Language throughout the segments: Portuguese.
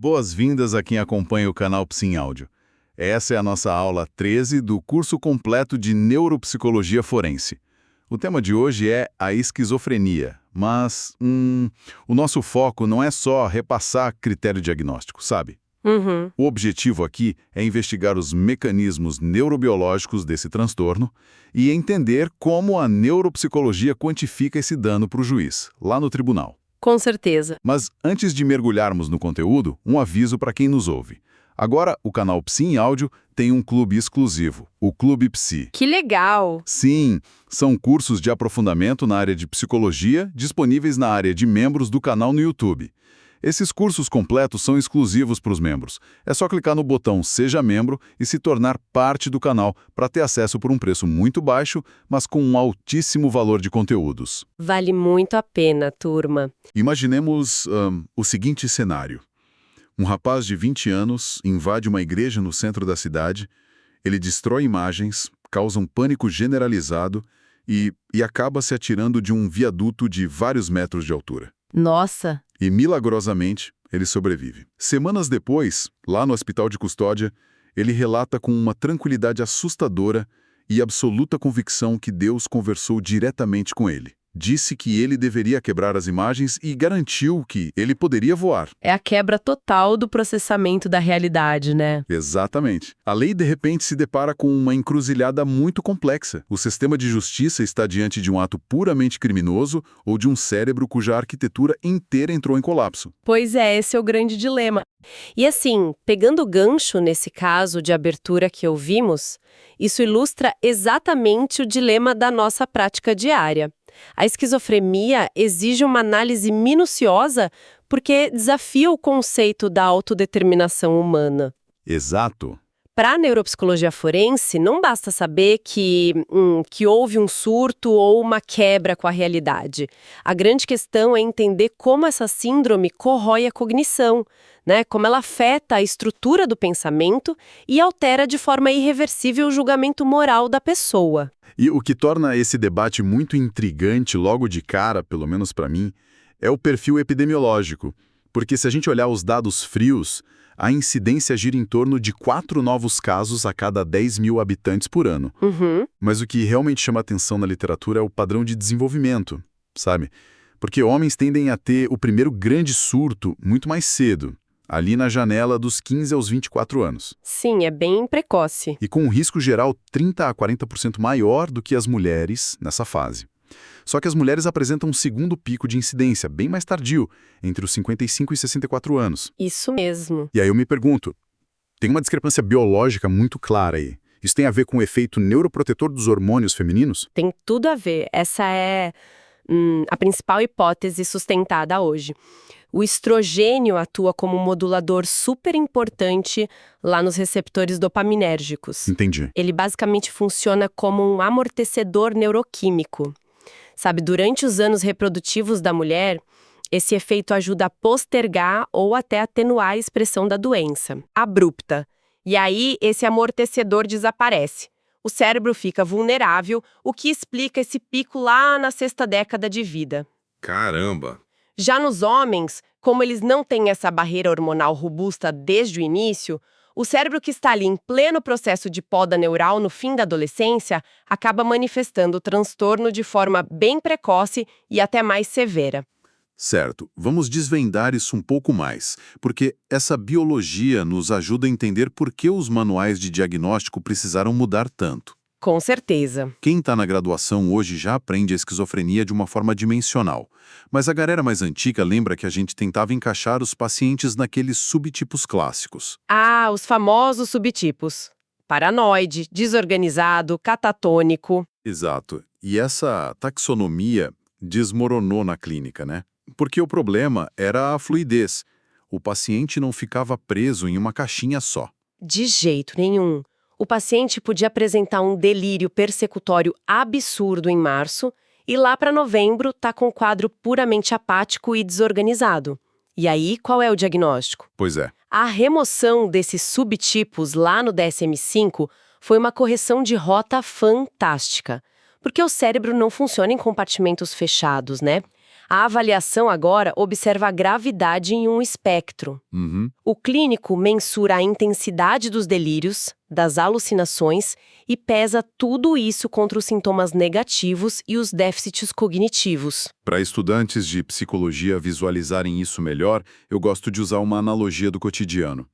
Boas-vindas a quem acompanha o canal Psi em Áudio. Essa é a nossa aula 13 do curso completo de Neuropsicologia Forense. O tema de hoje é a esquizofrenia, mas o nosso foco não é só repassar critério diagnóstico, sabe? O objetivo aqui é investigar os mecanismos neurobiológicos desse transtorno e entender como a neuropsicologia quantifica esse dano para o juiz, lá no tribunal. Com certeza. Mas antes de mergulharmos no conteúdo, um aviso para quem nos ouve. Agora, o canal Psi em Áudio tem um clube exclusivo, o Clube Psi. Que legal! Sim, são cursos de aprofundamento na área de psicologia disponíveis na área de membros do canal no YouTube. Esses cursos completos são exclusivos para os membros. É só clicar no botão Seja Membro e se tornar parte do canal para ter acesso por um preço muito baixo, mas com um altíssimo valor de conteúdos. Vale muito a pena, turma. Imaginemos o seguinte cenário. Um rapaz de 20 anos invade uma igreja no centro da cidade, ele destrói imagens, causa um pânico generalizado e acaba se atirando de um viaduto de vários metros de altura. Nossa! E, milagrosamente, ele sobrevive. Semanas depois, lá no hospital de custódia, ele relata com uma tranquilidade assustadora e absoluta convicção que Deus conversou diretamente com ele. Disse que ele deveria quebrar as imagens e garantiu que ele poderia voar. É a quebra total do processamento da realidade, né? Exatamente. A lei, de repente, se depara com uma encruzilhada muito complexa. O sistema de justiça está diante de um ato puramente criminoso ou de um cérebro cuja arquitetura inteira entrou em colapso. Pois é, esse é o grande dilema. E assim, pegando o gancho nesse caso de abertura que ouvimos, isso ilustra exatamente o dilema da nossa prática diária. A esquizofrenia exige uma análise minuciosa porque desafia o conceito da autodeterminação humana. Exato. Para a neuropsicologia forense, não basta saber que houve um surto ou uma quebra com a realidade. A grande questão é entender como essa síndrome corrói a cognição, né? Como ela afeta a estrutura do pensamento e altera de forma irreversível o julgamento moral da pessoa. E o que torna esse debate muito intrigante logo de cara, pelo menos para mim, é o perfil epidemiológico. Porque se a gente olhar os dados frios, a incidência gira em torno de 4 novos casos a cada 10 mil habitantes por ano. Mas o que realmente chama atenção na literatura é o padrão de desenvolvimento, sabe? Porque homens tendem a ter o primeiro grande surto muito mais cedo, ali na janela dos 15 aos 24 anos. Sim, é bem precoce. E com um risco geral 30 a 40% maior do que as mulheres nessa fase. Só que as mulheres apresentam um segundo pico de incidência, bem mais tardio, entre os 55 e 64 anos. Isso mesmo. E aí eu me pergunto, tem uma discrepância biológica muito clara aí. Isso tem a ver com o efeito neuroprotetor dos hormônios femininos? Tem tudo a ver. Essa é a principal hipótese sustentada hoje. O estrogênio atua como um modulador super importante lá nos receptores dopaminérgicos. Entendi. Ele basicamente funciona como um amortecedor neuroquímico. Sabe, durante os anos reprodutivos da mulher, esse efeito ajuda a postergar ou até atenuar a expressão da doença, abrupta. E aí, esse amortecedor desaparece. O cérebro fica vulnerável, o que explica esse pico lá na 6ª década de vida. Caramba! Já nos homens, como eles não têm essa barreira hormonal robusta desde o início, o cérebro que está ali em pleno processo de poda neural no fim da adolescência acaba manifestando o transtorno de forma bem precoce e até mais severa. Certo, vamos desvendar isso um pouco mais, porque essa biologia nos ajuda a entender por que os manuais de diagnóstico precisaram mudar tanto. Com certeza. Quem está na graduação hoje já aprende a esquizofrenia de uma forma dimensional, mas a galera mais antiga lembra que a gente tentava encaixar os pacientes naqueles subtipos clássicos. Ah, os famosos subtipos. Paranoide, desorganizado, catatônico. Exato. E essa taxonomia desmoronou na clínica, né? Porque o problema era a fluidez. O paciente não ficava preso em uma caixinha só. De jeito nenhum. O paciente podia apresentar um delírio persecutório absurdo em março e lá para novembro tá com um quadro puramente apático e desorganizado. E aí, qual é o diagnóstico? Pois é. A remoção desses subtipos lá no DSM-5 foi uma correção de rota fantástica, porque o cérebro não funciona em compartimentos fechados, né? A avaliação agora observa a gravidade em um espectro. Uhum. O clínico mensura a intensidade dos delírios, das alucinações e pesa tudo isso contra os sintomas negativos e os déficits cognitivos. Para estudantes de psicologia visualizarem isso melhor, eu gosto de usar uma analogia do cotidiano.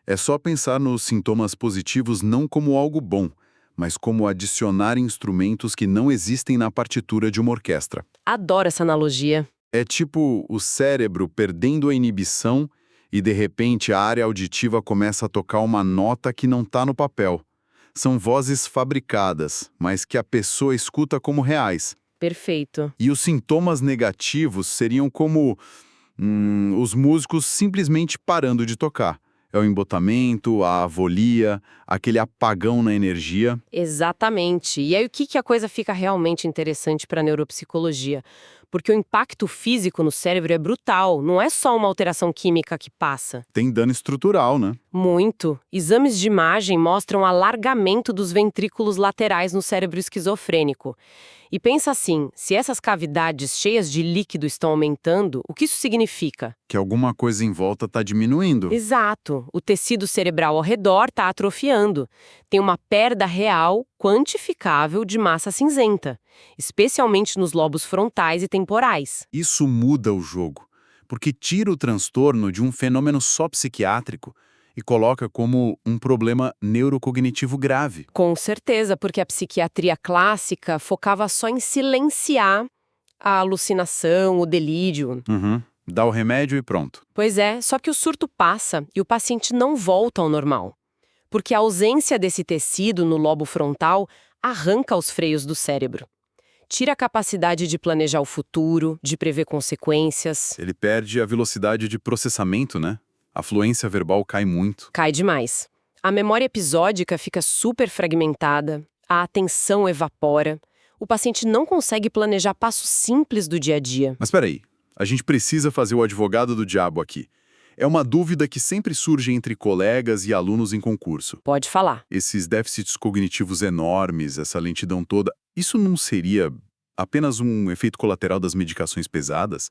É só pensar nos sintomas positivos não como algo bom, mas como adicionar instrumentos que não existem na partitura de uma orquestra. Adoro essa analogia. É tipo o cérebro perdendo a inibição e, de repente, a área auditiva começa a tocar uma nota que não está no papel. São vozes fabricadas, mas que a pessoa escuta como reais. Perfeito. E os sintomas negativos seriam como os músicos simplesmente parando de tocar. É o embotamento, a avolia, aquele apagão na energia. Exatamente. E aí o que a coisa fica realmente interessante para a neuropsicologia? Porque o impacto físico no cérebro é brutal, não é só uma alteração química que passa. Tem dano estrutural, né? Muito. Exames de imagem mostram alargamento dos ventrículos laterais no cérebro esquizofrênico. E pensa assim, se essas cavidades cheias de líquido estão aumentando, o que isso significa? Que alguma coisa em volta está diminuindo. Exato. O tecido cerebral ao redor está atrofiando. Tem uma perda real, quantificável de massa cinzenta, especialmente nos lobos frontais e temporais. Isso muda o jogo, porque tira o transtorno de um fenômeno só psiquiátrico e coloca como um problema neurocognitivo grave. Com certeza, porque a psiquiatria clássica focava só em silenciar a alucinação, o delírio. Dá o remédio e pronto. Pois é, só que o surto passa e o paciente não volta ao normal. Porque a ausência desse tecido no lobo frontal arranca os freios do cérebro. Tira a capacidade de planejar o futuro, de prever consequências. Ele perde a velocidade de processamento, né? A fluência verbal cai muito. Cai demais. A memória episódica fica super fragmentada, a atenção evapora, o paciente não consegue planejar passos simples do dia a dia. Mas peraí, a gente precisa fazer o advogado do diabo aqui. É uma dúvida que sempre surge entre colegas e alunos em concurso. Pode falar. Esses déficits cognitivos enormes, essa lentidão toda, isso não seria apenas um efeito colateral das medicações pesadas?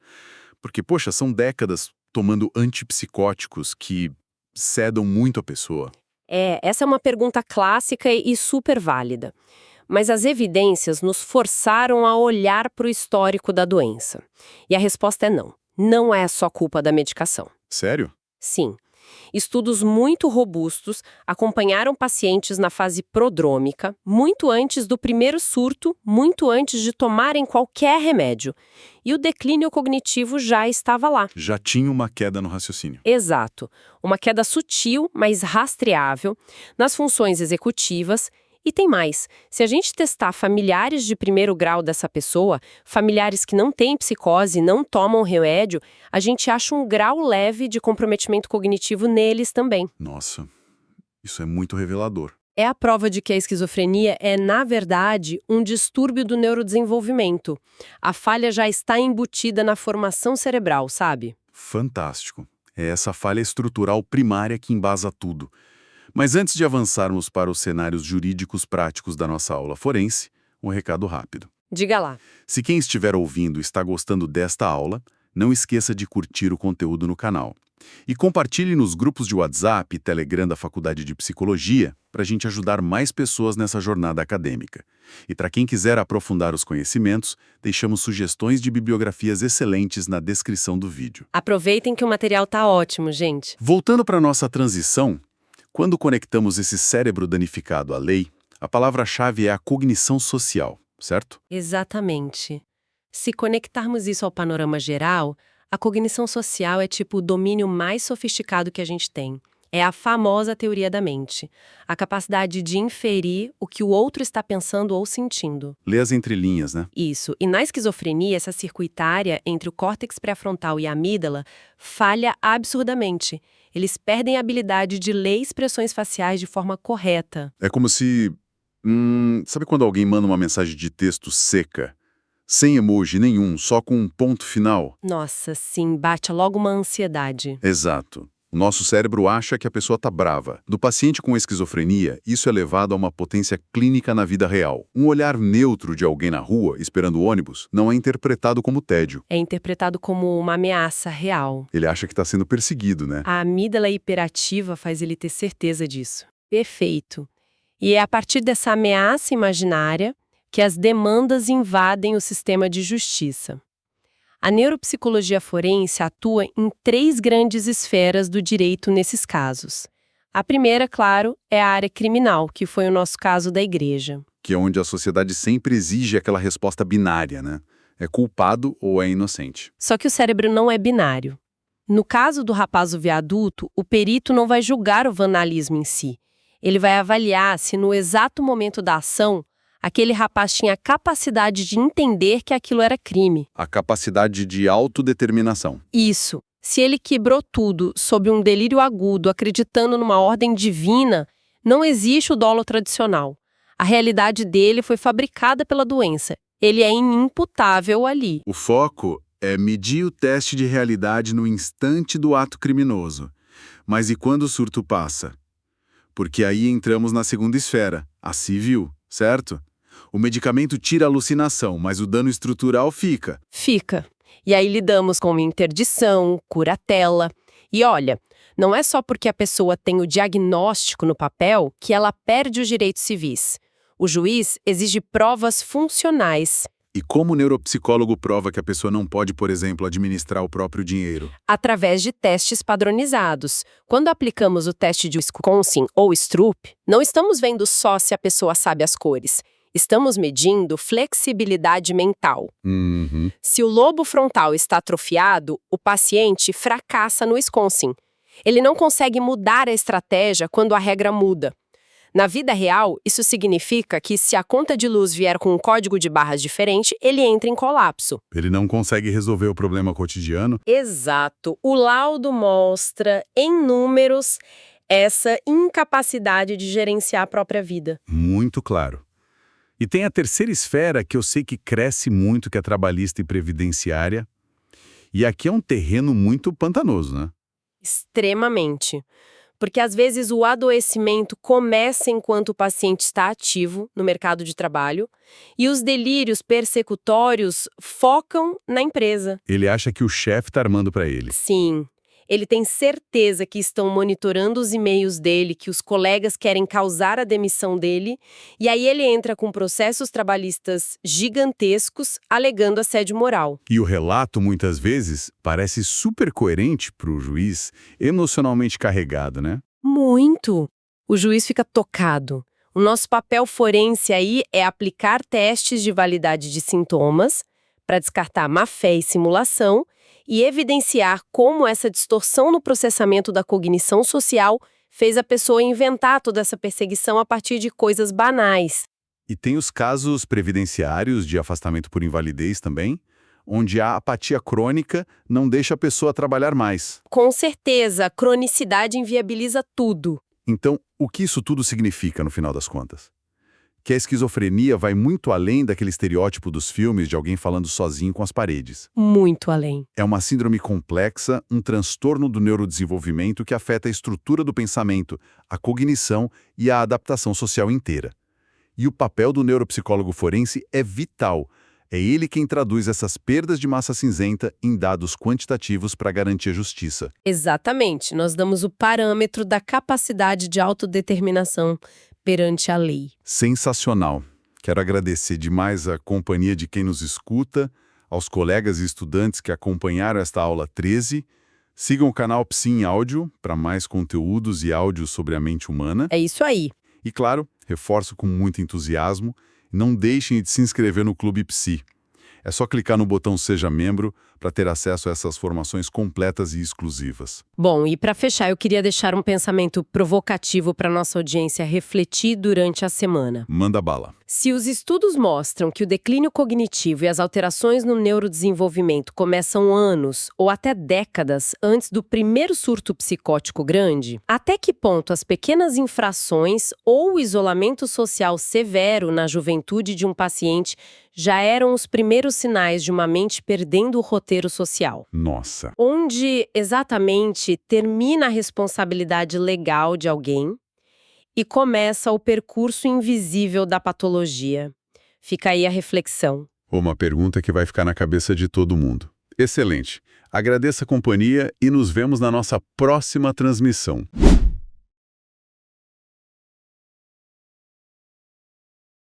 Porque, poxa, são décadas tomando antipsicóticos que sedam muito a pessoa. Essa é uma pergunta clássica e super válida. Mas as evidências nos forçaram a olhar para o histórico da doença. E a resposta é não. Não é só culpa da medicação. Sério? Sim. Estudos muito robustos acompanharam pacientes na fase prodrômica, muito antes do primeiro surto, muito antes de tomarem qualquer remédio. E o declínio cognitivo já estava lá. Já tinha uma queda no raciocínio. Exato. Uma queda sutil, mas rastreável, nas funções executivas. E tem mais, se a gente testar familiares de primeiro grau dessa pessoa, familiares que não têm psicose, não tomam remédio, a gente acha um grau leve de comprometimento cognitivo neles também. Nossa, isso é muito revelador. É a prova de que a esquizofrenia é, na verdade, um distúrbio do neurodesenvolvimento. A falha já está embutida na formação cerebral, sabe? Fantástico. É essa falha estrutural primária que embasa tudo. Mas antes de avançarmos para os cenários jurídicos práticos da nossa aula forense, um recado rápido. Diga lá. Se quem estiver ouvindo está gostando desta aula, não esqueça de curtir o conteúdo no canal. E compartilhe nos grupos de WhatsApp e Telegram da Faculdade de Psicologia para a gente ajudar mais pessoas nessa jornada acadêmica. E para quem quiser aprofundar os conhecimentos, deixamos sugestões de bibliografias excelentes na descrição do vídeo. Aproveitem que o material tá ótimo, gente. Voltando para a nossa transição, quando conectamos esse cérebro danificado à lei, a palavra-chave é a cognição social, certo? Exatamente. Se conectarmos isso ao panorama geral, a cognição social é tipo o domínio mais sofisticado que a gente tem. É a famosa teoria da mente. A capacidade de inferir o que o outro está pensando ou sentindo. Lê as entrelinhas, né? Isso. E na esquizofrenia, essa circuitária entre o córtex pré-frontal e a amígdala falha absurdamente. Eles perdem a habilidade de ler expressões faciais de forma correta. É como se... sabe quando alguém manda uma mensagem de texto seca? Sem emoji nenhum, só com um ponto final? Nossa, sim, bate logo uma ansiedade. Exato. O nosso cérebro acha que a pessoa está brava. Do paciente com esquizofrenia, isso é levado a uma potência clínica na vida real. Um olhar neutro de alguém na rua, esperando o ônibus, não é interpretado como tédio. É interpretado como uma ameaça real. Ele acha que está sendo perseguido, né? A amígdala hiperativa faz ele ter certeza disso. Perfeito. E é a partir dessa ameaça imaginária que as demandas invadem o sistema de justiça. A neuropsicologia forense atua em 3 grandes esferas do direito nesses casos. A primeira, claro, é a área criminal, que foi o nosso caso da igreja. Que é onde a sociedade sempre exige aquela resposta binária, né? É culpado ou é inocente. Só que o cérebro não é binário. No caso do rapaz do viaduto, o perito não vai julgar o vandalismo em si. Ele vai avaliar se no exato momento da ação, aquele rapaz tinha a capacidade de entender que aquilo era crime. A capacidade de autodeterminação. Isso. Se ele quebrou tudo sob um delírio agudo, acreditando numa ordem divina, não existe o dolo tradicional. A realidade dele foi fabricada pela doença. Ele é inimputável ali. O foco é medir o teste de realidade no instante do ato criminoso. Mas e quando o surto passa? Porque aí entramos na segunda esfera, a civil, certo? O medicamento tira a alucinação, mas o dano estrutural fica. Fica. E aí lidamos com interdição, curatela. E olha, não é só porque a pessoa tem o diagnóstico no papel que ela perde os direitos civis. O juiz exige provas funcionais. E como o neuropsicólogo prova que a pessoa não pode, por exemplo, administrar o próprio dinheiro? Através de testes padronizados. Quando aplicamos o teste de Wisconsin ou Stroop, não estamos vendo só se a pessoa sabe as cores. Estamos medindo flexibilidade mental. Se o lobo frontal está atrofiado, o paciente fracassa no Wisconsin. Ele não consegue mudar a estratégia quando a regra muda. Na vida real, isso significa que se a conta de luz vier com um código de barras diferente, ele entra em colapso. Ele não consegue resolver o problema cotidiano? Exato. O laudo mostra, em números, essa incapacidade de gerenciar a própria vida. Muito claro. E tem a terceira esfera que eu sei que cresce muito, que é trabalhista e previdenciária. E aqui é um terreno muito pantanoso, né? Extremamente. Porque às vezes o adoecimento começa enquanto o paciente está ativo no mercado de trabalho e os delírios persecutórios focam na empresa. Ele acha que o chefe está armando para ele. Sim. Ele tem certeza que estão monitorando os e-mails dele, que os colegas querem causar a demissão dele, e aí ele entra com processos trabalhistas gigantescos, alegando assédio moral. E o relato, muitas vezes, parece super coerente para o juiz, emocionalmente carregado, né? Muito! O juiz fica tocado. O nosso papel forense aí é aplicar testes de validade de sintomas para descartar má-fé e simulação, e evidenciar como essa distorção no processamento da cognição social fez a pessoa inventar toda essa perseguição a partir de coisas banais. E tem os casos previdenciários de afastamento por invalidez também, onde a apatia crônica não deixa a pessoa trabalhar mais. Com certeza, a cronicidade inviabiliza tudo. Então, o que isso tudo significa no final das contas? Que a esquizofrenia vai muito além daquele estereótipo dos filmes de alguém falando sozinho com as paredes. Muito além. É uma síndrome complexa, um transtorno do neurodesenvolvimento que afeta a estrutura do pensamento, a cognição e a adaptação social inteira. E o papel do neuropsicólogo forense é vital. É ele quem traduz essas perdas de massa cinzenta em dados quantitativos para garantir a justiça. Exatamente. Nós damos o parâmetro da capacidade de autodeterminação perante a lei. Sensacional. Quero agradecer demais a companhia de quem nos escuta, aos colegas e estudantes que acompanharam esta aula 13. Sigam o canal Psi em Áudio para mais conteúdos e áudios sobre a mente humana. É isso aí. E claro, reforço com muito entusiasmo, não deixem de se inscrever no Clube Psi. É só clicar no botão Seja Membro para ter acesso a essas formações completas e exclusivas. Bom, e para fechar, eu queria deixar um pensamento provocativo para nossa audiência refletir durante a semana. Manda bala. Se os estudos mostram que o declínio cognitivo e as alterações no neurodesenvolvimento começam anos ou até décadas antes do primeiro surto psicótico grande, até que ponto as pequenas infrações ou o isolamento social severo na juventude de um paciente já eram os primeiros sinais de uma mente perdendo o roteiro social. Nossa. Onde exatamente termina a responsabilidade legal de alguém e começa o percurso invisível da patologia. Fica aí a reflexão. Uma pergunta que vai ficar na cabeça de todo mundo. Excelente. Agradeço a companhia e nos vemos na nossa próxima transmissão.